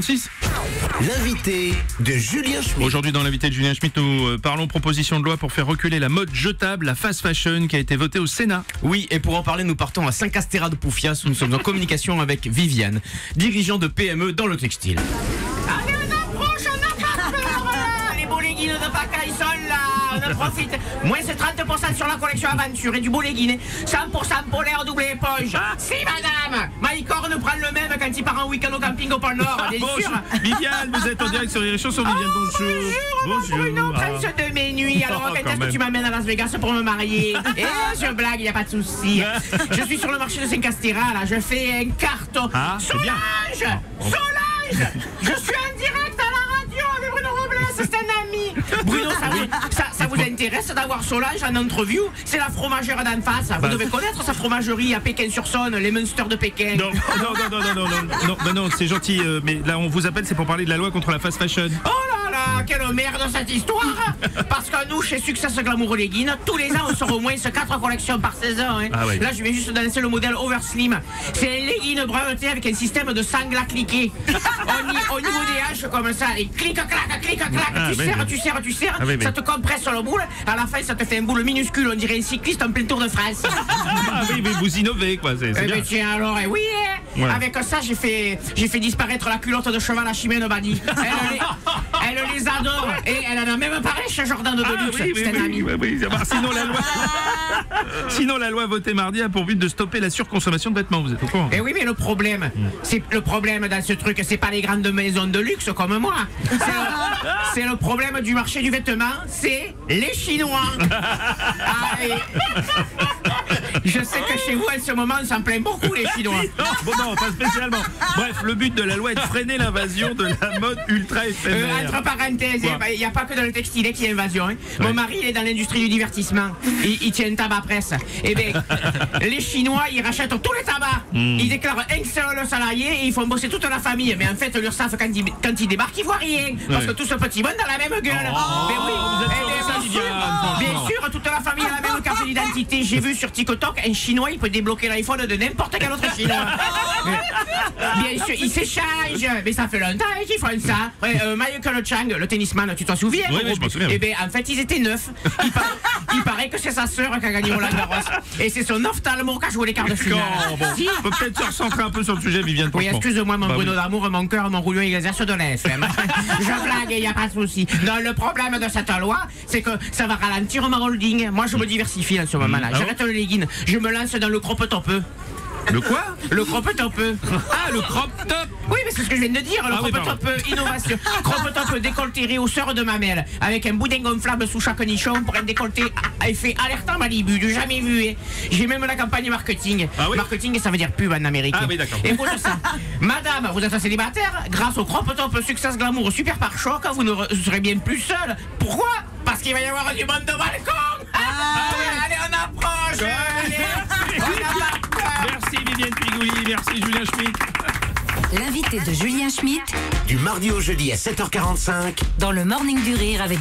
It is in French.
6. L'invité de Julien Schmitt. Aujourd'hui, dans l'invité de Julien Schmitt, nous parlons proposition de loi pour faire reculer la mode jetable, la fast fashion, qui a été votée au Sénat. Oui, et pour en parler, nous partons à Saint-Castéra de Poufias où nous sommes en communication avec Viviane, dirigeant de PME dans le textile. Allez, on approche, on n'a pas peur. Les beaux leggings de Paca, ils sont là. On en profite. Moins c'est 30% sur la collection Aventure et du beau legging. 100% polaire double éponge. Si, madame. Maïcorne prend le même quand il part en week-end au camping au Pôle Nord. Bien sûr. Viviane, vous êtes en direct sur les chansons. Viviane, bonjour. Bonjour, Bruno, prince de mes nuits. Alors, quand est-ce que tu m'amènes à Las Vegas pour me marier? Je blague, il n'y a pas de souci. Je suis sur le marché de Saint-Castéra, là. Je fais un carton. Ah, c'est bien. Solange. Je suis en direct à la radio avec Bruno Robles, c'est un ami. Bruno, ça vous intéresse d'avoir Solange en interview? C'est la fromagère d'en face. Vous devez connaître sa fromagerie à Pékin-sur-Saône, les Munster de Pékin. Non, c'est gentil, mais là on vous appelle, c'est pour parler de la loi contre la fast fashion. Oh là là, quelle merde cette histoire. Parce que nous, chez Success Glamour Leggings, tous les ans on sort au moins 4 collections par saison. Ah ouais. Là, je viens juste de lancer le modèle Overslim. C'est un legging breveté avec un système de sangle à cliquer. Au niveau des hanches comme ça, et clic-clac, clic-clac. Tu serres, oui. ça te compresse sur le boule. À la fin, ça te fait un boule minuscule, on dirait un cycliste en plein Tour de France. Ah oui, mais vous innovez quoi, c'est bien. Mais tiens alors, oui, Ouais. avec ça j'ai fait disparaître la culotte de cheval à Chimène Badi. Elle les adore et elle en a même parlé chez Jordan de Deluxe. C'est un ami. Oui. Sinon la loi votée mardi a pour but de stopper la surconsommation de vêtements, vous êtes au courant? Et oui, mais le problème, c'est le problème dans ce truc, c'est pas les grandes maisons de luxe comme moi. C'est le problème du marché du vêtement, c'est les Chinois. Je sais que chez vous, en ce moment, on s'en plaint beaucoup, les Chinois. Bon, non, pas spécialement. Bref, le but de la loi est de freiner l'invasion de la mode ultra éphémère. Entre parenthèses, il n'y a pas que dans le textile qu'il y a invasion. Hein. Ouais. Mon mari, il est dans l'industrie du divertissement. Il tient une tabac presse. Eh bien, les Chinois, ils rachètent tous les tabacs. Ils déclarent un seul salarié et ils font bosser toute la famille. Mais en fait, l'URSSAF, quand ils débarquent, ils voient rien. Parce que tout ce petit monde a la même gueule. Mais oui, vous êtes bien sûr, toute la famille a la même carte d'identité. J'ai vu sur TikTok, un Chinois, il peut débloquer l'iPhone de n'importe quel autre Chinois. Bien sûr, ils s'échangent. Mais ça fait longtemps qu'ils font ça. Michael Chang, le tennisman, tu t'en souviens? Oui, je m'en souviens. Eh bien, en fait, ils étaient 9. Il paraît que c'est sa sœur qui a gagné Roland Garros. Et c'est son ophtalmo qui a joué les quarts de finale. Si. On peut peut-être se recentrer un peu sur le sujet, Viviane. Oui, franchement. excuse-moi, mon Bah Bruno oui. d'amour, mon cœur, mon rouleau exerce de la FM. Je blague, il n'y a pas de souci. Non, le problème de cette loi, c'est que ça va ralentir ma holding. Moi, je me diversifie en ce moment-là. Ah J'arrête le legging. Je me lance dans le crop top. Le quoi? Le crop top. Ah, le crop top. Oui, mais c'est ce que je viens de dire. Le Ah oui, crop top innovation. Crop top décolleté réhausseur de mamelle. Avec un boudin gonflable sous chaque nichon pour un décolleté à effet alertant Malibu. Du jamais vu. Hein. J'ai même la campagne marketing. Ah oui? Marketing, ça veut dire pub en Amérique. Ah oui, d'accord. Écoute ça. Madame, vous êtes célibataire. Grâce au crop top Success Glamour Super par choc, vous ne serez bien plus seul. Pourquoi? Parce qu'il va y avoir du monde de balcon. Allez, on approche. Allez, on approche. Merci Viviane Pigouli, merci Julien Schmitt. L'invité de Julien Schmitt Du mardi au jeudi à 7h45. dans le Morning du Rire avec